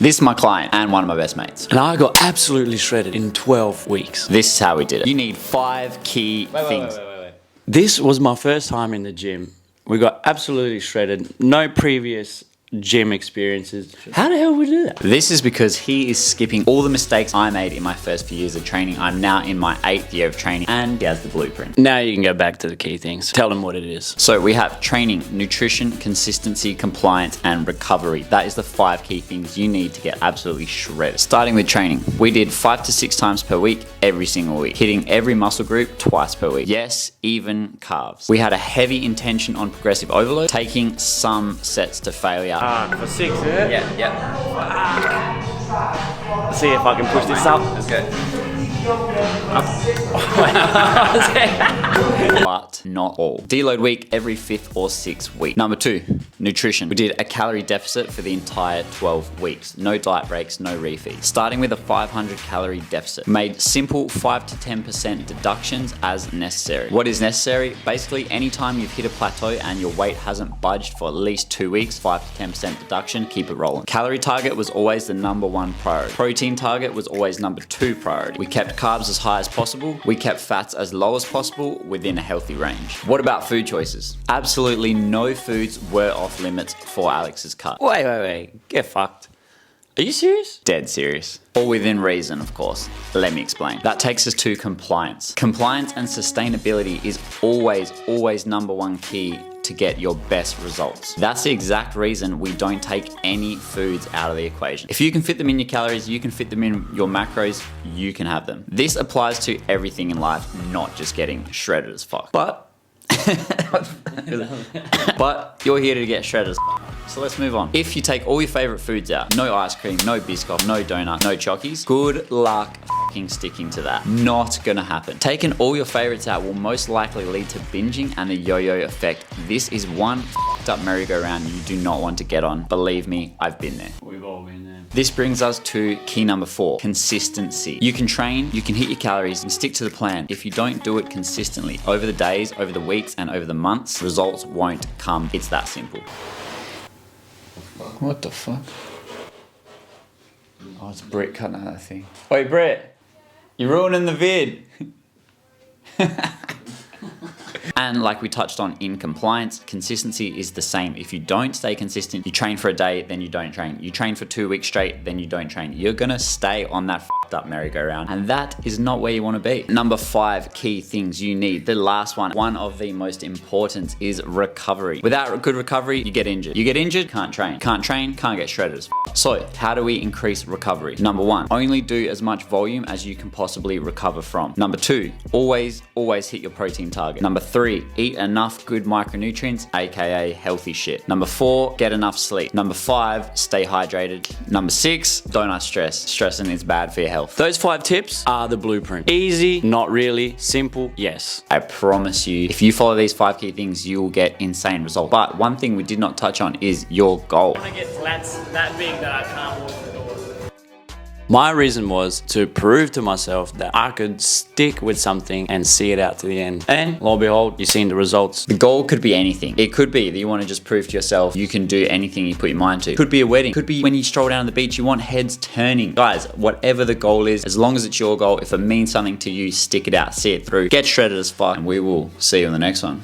This is my client and one of my best mates. And I got absolutely shredded in 12 weeks. This is how we did it. You need 5 key things. Wait. This was my first time in the gym. We got absolutely shredded. No previous gym experiences. How the hell would we do that? This is because he is skipping all the mistakes I made in my first few years of training. I'm now in my 8th year of training and he has the blueprint. Now you can go back to the key things. Tell them what it is. So we have training, nutrition, consistency, compliance, and recovery. That is the 5 key things you need to get absolutely shredded. Starting with training, we did 5 to 6 times per week, every single week, hitting every muscle group twice per week. Yes, even calves. We had a heavy intention on progressive overload, taking some sets to failure. For 6, isn't it? Yeah. Let's see if I can push this up. Let's go. But not all. Deload week every 5th or 6th week. Number 2, nutrition. We did a calorie deficit for the entire 12 weeks. No diet breaks, no refeed. Starting with a 500 calorie deficit. Made simple 5 to 10% deductions as necessary. What is necessary? Basically, anytime you've hit a plateau and your weight hasn't budged for at least 2 weeks, 5 to 10% deduction, keep it rolling. Calorie target was always the number 1 priority. Protein target was always number 2 priority. We kept carbs as high as possible. We kept fats as low as possible within a healthy range. What about food choices? Absolutely no foods were off limits for Alex's cut. Wait. Get fucked. Are you serious? Dead serious. All within reason, of course. Let me explain. That takes us to compliance. Compliance and sustainability is always number 1 key to get your best results. That's the exact reason we don't take any foods out of the equation. If you can fit them in your calories, you can fit them in your macros, you can have them. This applies to everything in life, not just getting shredded as fuck. But you're here to get shredded as fuck. So let's move on. If you take all your favorite foods out, no ice cream, no Biscoff, no donut, no Chockies, good luck fucking sticking to that. Not gonna happen. Taking all your favorites out will most likely lead to binging and the yo-yo effect. This is one fucked up merry-go-round you do not want to get on. Believe me, I've been there. We've all been there. This brings us to key number 4, consistency. You can train, you can hit your calories and stick to the plan. If you don't do it consistently, over the days, over the weeks, and over the months, results won't come. It's that simple. What the fuck? Oh, it's Brett cutting out that thing. Wait, Brett, you're ruining the vid. And like we touched on in compliance, consistency is the same. If you don't stay consistent, you train for a day, then you don't train. You train for 2 weeks straight, then you don't train. You're gonna stay on that fucked up merry-go-round, and that is not where you wanna be. Number 5 key things you need. The last one of the most important, is recovery. Without good recovery, you get injured. You get injured, can't train. Can't train, can't get shredded as fuck. So how do we increase recovery? Number 1, only do as much volume as you can possibly recover from. Number 2, always hit your protein target. Number 3, eat enough good micronutrients, aka healthy shit. Number 4, get enough sleep. Number 5, stay hydrated. Number 6, don't stress. Stressing is bad for your health. Those 5 tips are the blueprint. Easy, not really. Simple, yes. I promise you, if you follow these 5 key things, you will get insane results. But one thing we did not touch on is your goal. I want to get flats that big that I can't walk the door. My reason was to prove to myself that I could stick with something and see it out to the end. And lo and behold, you've seen the results. The goal could be anything. It could be that you want to just prove to yourself you can do anything you put your mind to. Could be a wedding. Could be when you stroll down the beach, you want heads turning. Guys, whatever the goal is, as long as it's your goal, if it means something to you, stick it out, see it through, get shredded as fuck, and we will see you in the next one.